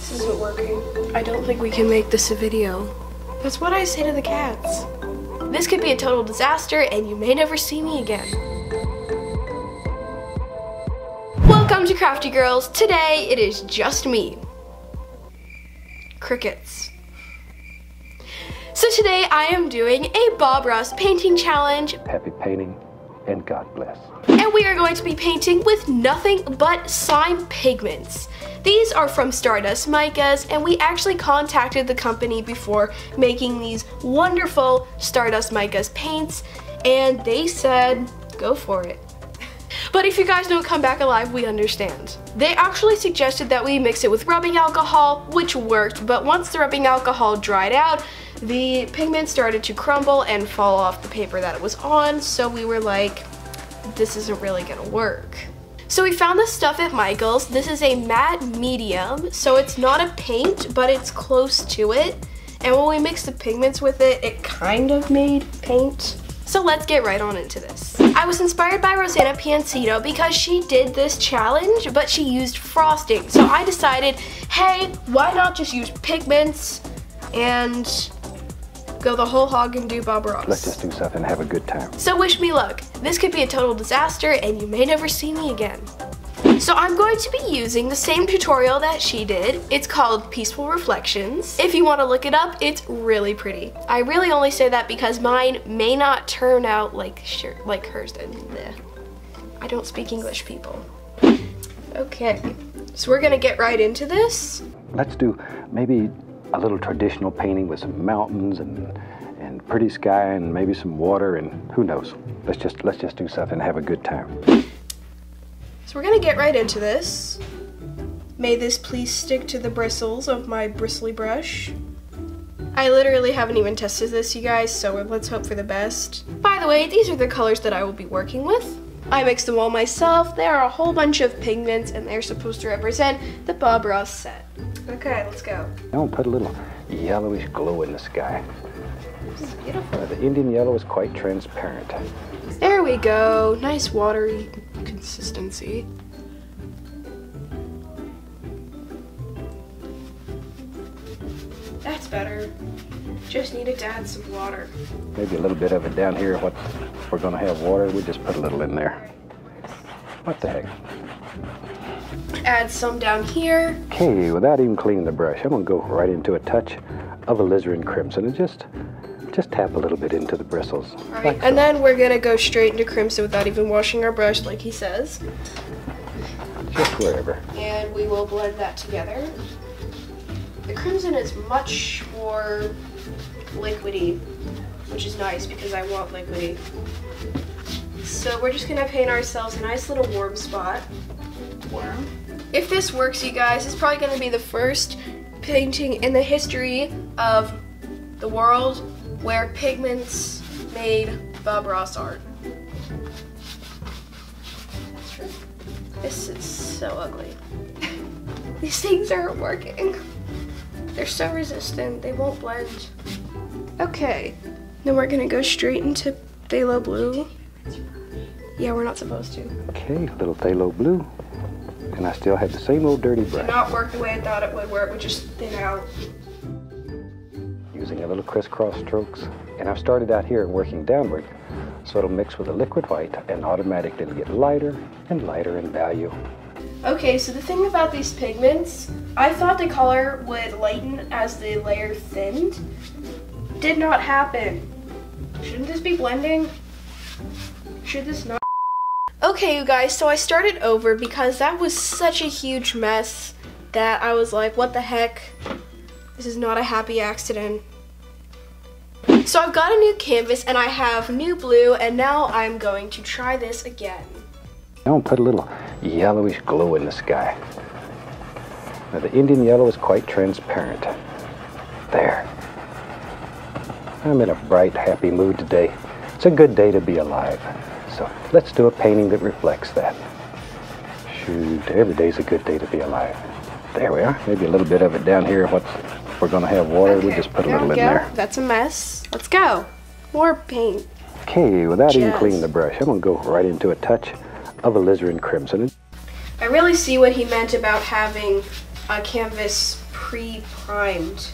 This isn't working. I don't think we can make this a video. That's what I say to the cats. This could be a total disaster and you may never see me again. Welcome to Crafty Girls. Today it is just me. Crickets. So today I am doing a Bob Ross painting challenge. Happy painting and God bless. And we are going to be painting with nothing but slime pigments. These are from Stardust Micas, and we actually contacted the company before making these wonderful Stardust Micas paints, and they said, go for it. But if you guys don't come back alive, we understand. They actually suggested that we mix it with rubbing alcohol, which worked, but once the rubbing alcohol dried out, the pigment started to crumble and fall off the paper that it was on, so we were like, this isn't really gonna work. So we found this stuff at Michael's. This is a matte medium, so it's not a paint, but it's close to it. And when we mixed the pigments with it, it kind of made paint. So let's get right on into this. I was inspired by Rosanna Piancino because she did this challenge, but she used frosting. So I decided, hey, why not just use pigments and go the whole hog and do Bob Ross. Let's just do something and have a good time. So wish me luck. This could be a total disaster and you may never see me again. So I'm going to be using the same tutorial that she did. It's called Peaceful Reflections. If you want to look it up, it's really pretty. I really only say that because mine may not turn out like hers did. Blech. I don't speak English, people. Okay, so we're gonna get right into this. Let's do maybe a little traditional painting with some mountains and pretty sky and maybe some water and who knows. Let's just do something and have a good time. So we're gonna get right into this. May this please stick to the bristles of my bristly brush. I literally haven't even tested this, you guys, so let's hope for the best. By the way, these are the colors that I will be working with. I mixed them all myself. There are a whole bunch of pigments and they're supposed to represent the Bob Ross set. Okay, let's go. I'll put a little yellowish glow in the sky. This is beautiful. The Indian yellow is quite transparent. There we go. Nice watery consistency. That's better. Just needed to add some water. Maybe a little bit of it down here. If we're gonna have water, we just put a little in there. What the heck? Add some down here. Okay, without even cleaning the brush, I'm gonna go right into a touch of alizarin crimson and just tap a little bit into the bristles. All right, like and so. then we're gonna go straight into crimson without even washing our brush, like he says. Just wherever. And we will blend that together. The crimson is much more liquidy, which is nice because I want liquidy. So we're just gonna paint ourselves a nice little warm spot. Warm. If this works, you guys, it's probably gonna be the first painting in the history of the world where pigments made Bob Ross art. That's true. This is so ugly. These things aren't working. They're so resistant, they won't blend. Okay, then we're gonna go straight into phthalo blue. Yeah, we're not supposed to. Okay, a little phthalo blue. And I still have the same old dirty brush. Did not work the way I thought it would, where it would just thin out. Using a little crisscross strokes. And I've started out here and working downward, so it'll mix with a liquid white and automatically it'll get lighter and lighter in value. Okay, so the thing about these pigments, I thought the color would lighten as the layer thinned. Did not happen. Shouldn't this be blending? Should this not? Okay, you guys, so I started over because that was such a huge mess that I was like, what the heck? This is not a happy accident. So I've got a new canvas and I have new blue, and now I'm going to try this again. I'll put a little yellowish glow in the sky. Now the Indian yellow is quite transparent. There. I'm in a bright, happy mood today. It's a good day to be alive. So let's do a painting that reflects that. Shoot, every day's a good day to be alive. There we are. Maybe a little bit of it down here. If we're gonna have water, we just put a little in there. That's a mess. Let's go. More paint. Okay, without even cleaning the brush, I'm gonna go right into a touch of alizarin crimson. I really see what he meant about having a canvas pre-primed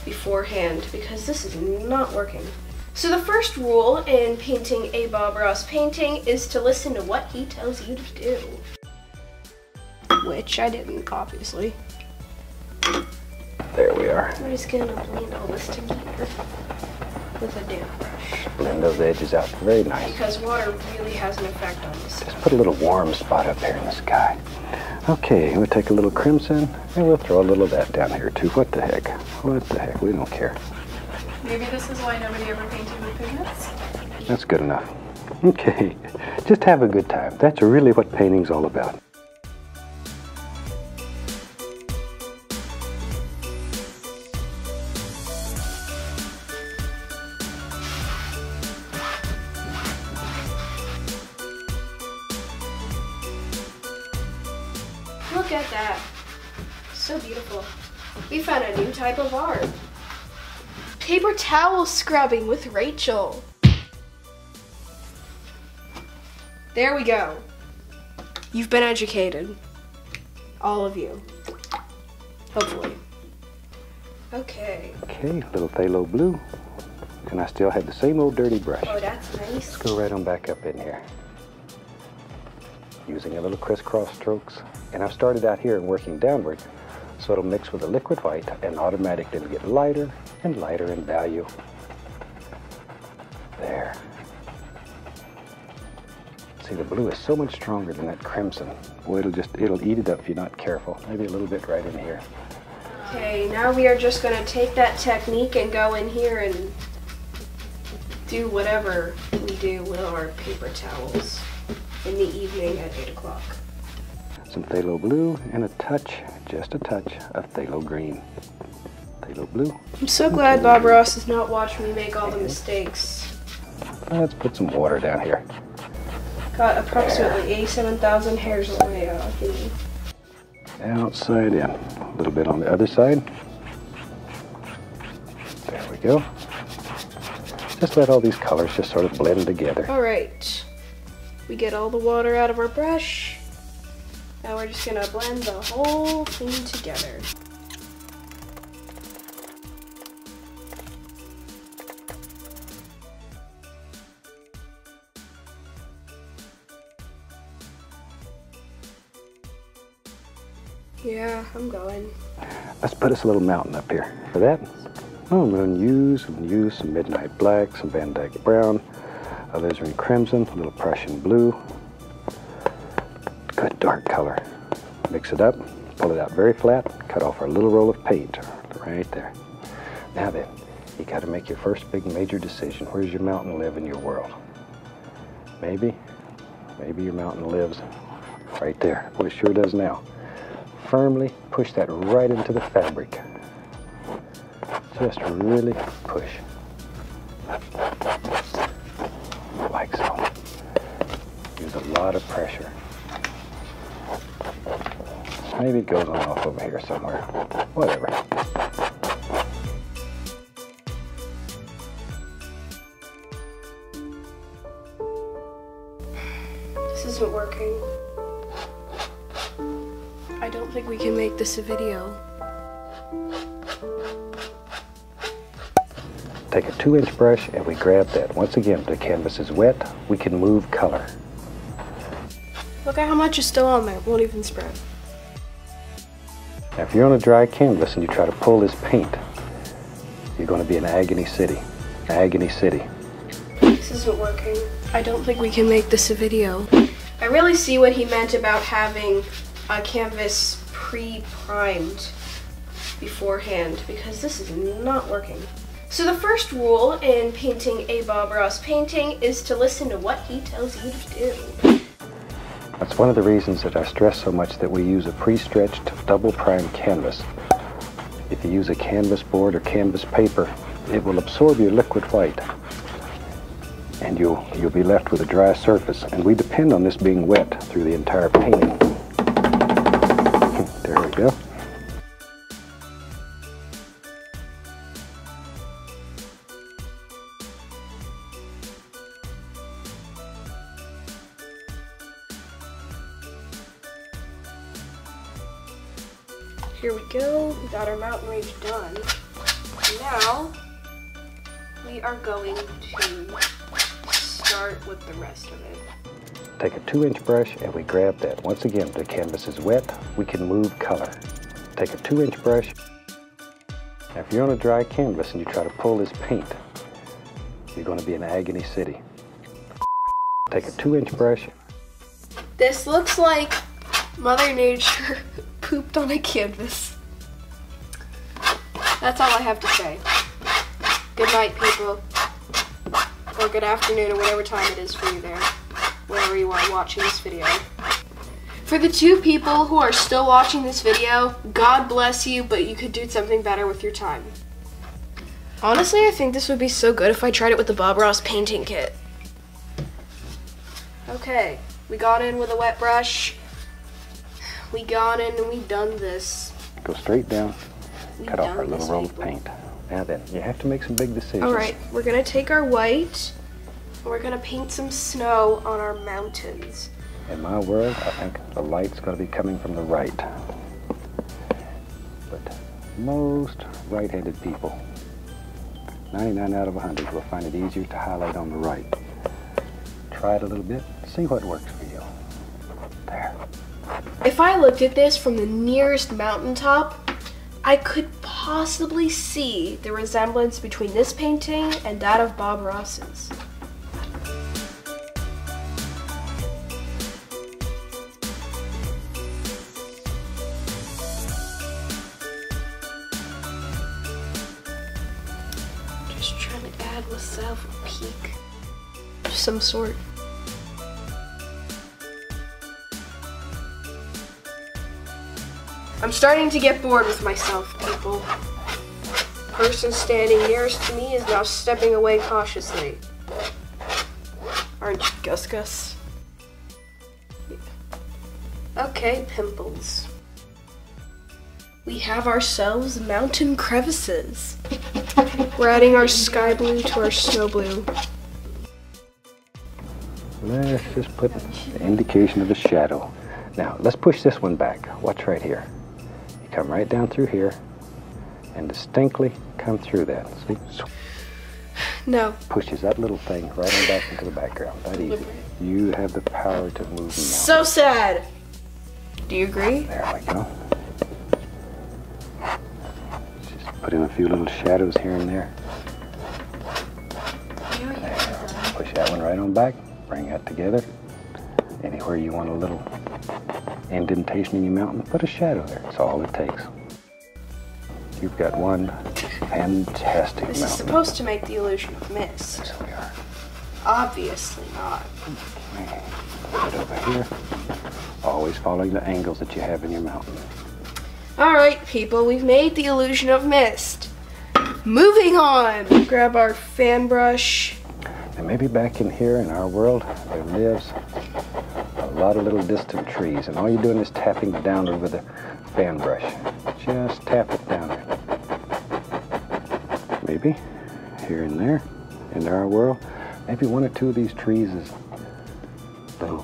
beforehand because this is not working. So the first rule in painting a Bob Ross painting is to listen to what he tells you to do. Which I didn't, obviously. There we are. I'm just gonna blend all this together with a damp brush. Blend those edges out very nice. Because water really has an effect on this. Just put a little warm spot up here in the sky. Okay, we'll take a little crimson and we'll throw a little of that down here too. What the heck? What the heck? We don't care. Maybe this is why nobody ever painted with pigments? That's good enough. Okay, just have a good time. That's really what painting's all about. Look at that. So beautiful. We found a new type of art. Paper towel scrubbing with Rachel. There we go. You've been educated. All of you. Hopefully. Okay. Okay, little phthalo blue. And I still have the same old dirty brush. Oh, that's nice. Let's go right on back up in here. Using a little crisscross strokes. And I've started out here and working downward, so it'll mix with the liquid white and automatically it'll get lighter and lighter in value. There. See, the blue is so much stronger than that crimson. Boy, it'll eat it up if you're not careful. Maybe a little bit right in here. Okay, now we are just gonna take that technique and go in here and do whatever we do with our paper towels in the evening at 8 o'clock. Some phthalo blue and a touch, just a touch of phthalo green. Phthalo blue. I'm so glad Bob Ross has not watched me make all the mistakes. Let's put some water down here. Got approximately 87,000 hairs on my thingy. Outside in. A little bit on the other side. There we go. Just let all these colors just sort of blend together. All right. We get all the water out of our brush. Now we're just gonna blend the whole thing together. Yeah, I'm going. Let's put us a little mountain up here. For that, I'm going to use some Midnight Black, some Van Dyke Brown, alizarin crimson, a little Prussian blue. Good dark color. Mix it up, pull it out very flat, cut off our little roll of paint right there. Now then, you got to make your first big major decision. Where's your mountain live in your world? Maybe your mountain lives right there. Well, it sure does now. Firmly push that right into the fabric. Just really push. Like so. Use a lot of pressure. Maybe it goes on off over here somewhere. Whatever. This isn't working. I don't think we can make this a video. Take a 2-inch brush and we grab that. Once again, the canvas is wet. We can move color. Look at how much is still on there. It won't even spread. Now, if you're on a dry canvas and you try to pull this paint, you're going to be in Agony City. Agony City. This isn't working. I don't think we can make this a video. I really see what he meant about having a canvas pre-primed beforehand because this is not working. So the first rule in painting a Bob Ross painting is to listen to what he tells you to do. That's one of the reasons that I stress so much that we use a pre-stretched double prime canvas. If you use a canvas board or canvas paper, it will absorb your liquid white and you'll be left with a dry surface, and we depend on this being wet through the entire painting. There we go. Here we we go. We got our mountain range done. Now, we are going to start with the rest of it. Take a 2-inch brush and we grab that. Once again, the canvas is wet, we can move color. Take a 2-inch brush. Now, if you're on a dry canvas and you try to pull this paint, you're going to be in agony city. Take a 2-inch brush. This looks like Mother Nature pooped on a canvas. That's all I have to say. Good night, people. Or good afternoon, or whatever time it is for you there. Wherever you are watching this video. For the 2 people who are still watching this video, God bless you, but you could do something better with your time. Honestly, I think this would be so good if I tried it with the Bob Ross painting kit. Okay, we got in with a wet brush. We got in and we done this. Go straight down, cut off our little roll of paint. Now then, you have to make some big decisions. Alright, we're gonna take our white, and we're gonna paint some snow on our mountains. In my world, I think the light's going to be coming from the right. But most right-handed people, 99 out of 100, will find it easier to highlight on the right. Try it a little bit, see what works for you. There. If I looked at this from the nearest mountaintop, I could possibly see the resemblance between this painting and that of Bob Ross's. Just trying to add myself a peak of some sort. I'm starting to get bored with myself, people. The person standing nearest to me is now stepping away cautiously. Aren't you, Gus Gus? Yeah. Okay, pimples. We have ourselves mountain crevices. We're adding our sky blue to our snow blue. Let's just put the indication of a shadow. Now, let's push this one back. Watch right here. You come right down through here and distinctly come through that. See? No. Pushes that little thing right on back into the background. That easy. You have the power to move them. So sad. Do you agree? There we go. Just put in a few little shadows here and there. There. Push that one right on back. Bring that together. Anywhere you want a little indentation in your mountain, put a shadow there. That's all it takes. You've got one fantastic mountain. This is supposed to make the illusion of mist. Yes, we are. Obviously not. Put it over here. Always following the angles that you have in your mountain. Alright, people, we've made the illusion of mist. Moving on! Grab our fan brush. And maybe back in here in our world, there lives a lot of little distant trees, and all you're doing is tapping down over the fan brush. Just tap it down. Maybe here and there in our world, maybe one or two of these trees is a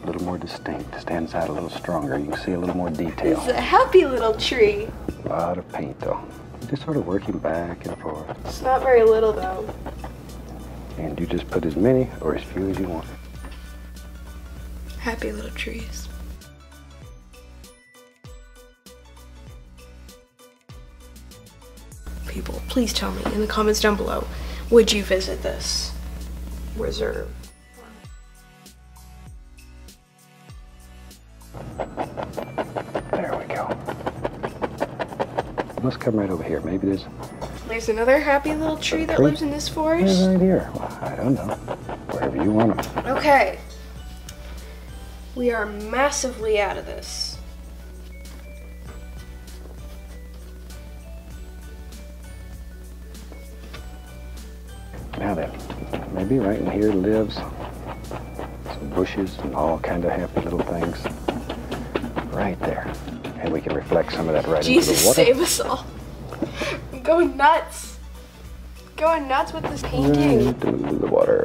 little more distinct, stands out a little stronger. You can see a little more detail. It's a happy little tree. A lot of paint though. Just sort of working back and forth. It's not very little though. And you just put as many or as few as you want. Happy little trees. People, please tell me in the comments down below, would you visit this reserve? There we go. Let's come right over here. Maybe There's another happy little tree that lives in this forest. right here. Well, I don't know. Wherever you want them. Okay. We are massively out of this. Now then, maybe right in here lives some bushes and all kind of happy little things. Right there. And we can reflect some of that right into the Jesus, water. save us all. I'm going nuts. Going nuts with this painting. Right into the water.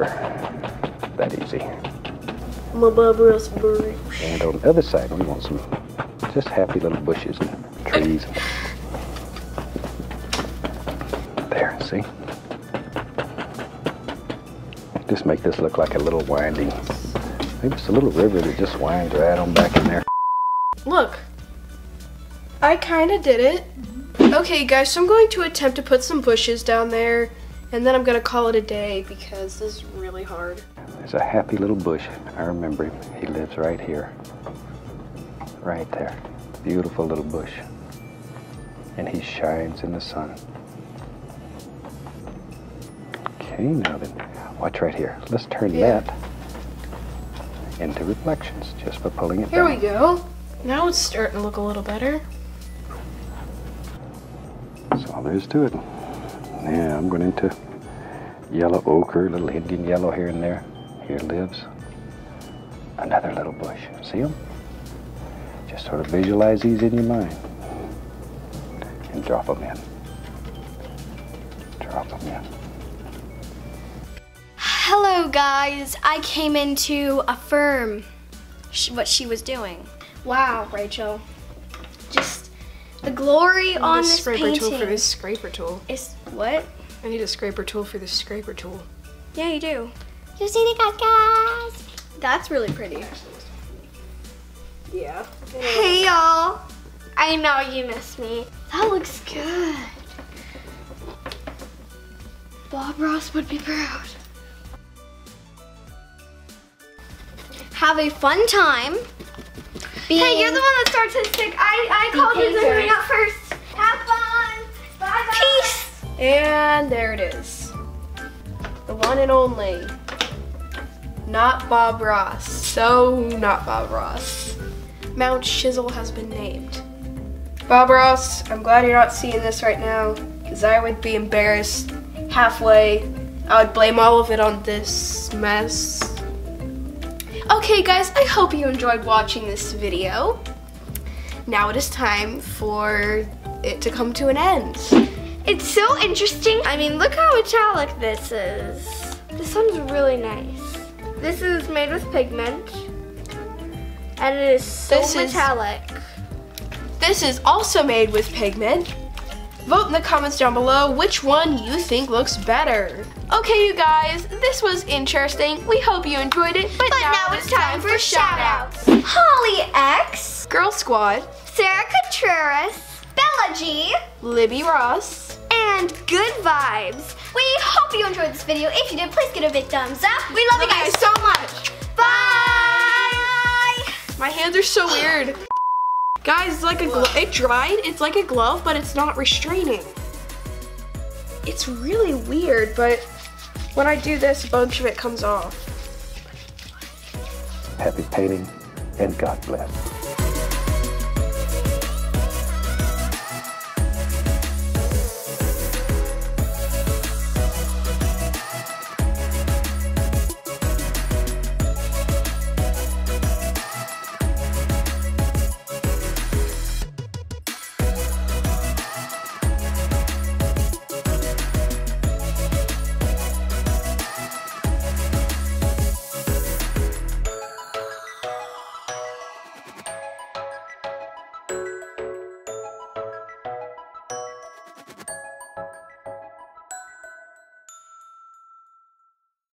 That easy. My Bob Ross bush. And on the other side, we want some just happy little bushes and trees. please. There, see? Just make this look like a little winding. Maybe it's a little river that just winds right on back in there. Look, I kind of did it. Okay guys, so I'm going to attempt to put some bushes down there, and then I'm going to call it a day because this is really hard. There's a happy little bush. I remember him. He lives right here. Right there. Beautiful little bush. And he shines in the sun. Okay, now then, watch right here. Let's turn that into reflections just by pulling it down. Here we go. Now it's starting to look a little better. That's all there is to it. Yeah, I'm going into yellow ochre, little Indian yellow here and there. Here lives another little bush. See them? Just sort of visualize these in your mind and drop them in. Drop them in. Hello guys, I came in to affirm what she was doing. Wow, Rachel. Just the glory on this painting. Tool for this scraper tool. Is what? I need a scraper tool for this scraper tool. Yeah, you do. You see the guys? That's really pretty. Yeah. Hey y'all. I know you miss me. That looks good. Bob Ross would be proud. Have a fun time. Hey, you're the one that's artistic. I called you zooming out first. Have fun. Bye bye. Peace. And there it is. The one and only. Not Bob Ross. So not Bob Ross. Mount Chisel has been named. Bob Ross, I'm glad you're not seeing this right now, because I would be embarrassed halfway. I would blame all of it on this mess. Okay guys, I hope you enjoyed watching this video. Now it is time for it to come to an end. It's so interesting. I mean, look how metallic this is. This one's really nice. This is made with pigment, and it is so metallic. This is also made with pigment. Vote in the comments down below which one you think looks better. Okay, you guys, this was interesting. We hope you enjoyed it, but now it's time for shout-outs. Holly X, Girl Squad, Sarah Contreras, Bella G, Libby Ross, and Good Vibes. We hope you enjoyed this video. If you did, please give it a big thumbs up. We love you guys so much. Bye! My hands are so weird. Guys, it's like it dried. It's like a glove, but it's not restraining. It's really weird, but when I do this, a bunch of it comes off. Happy painting, and God bless.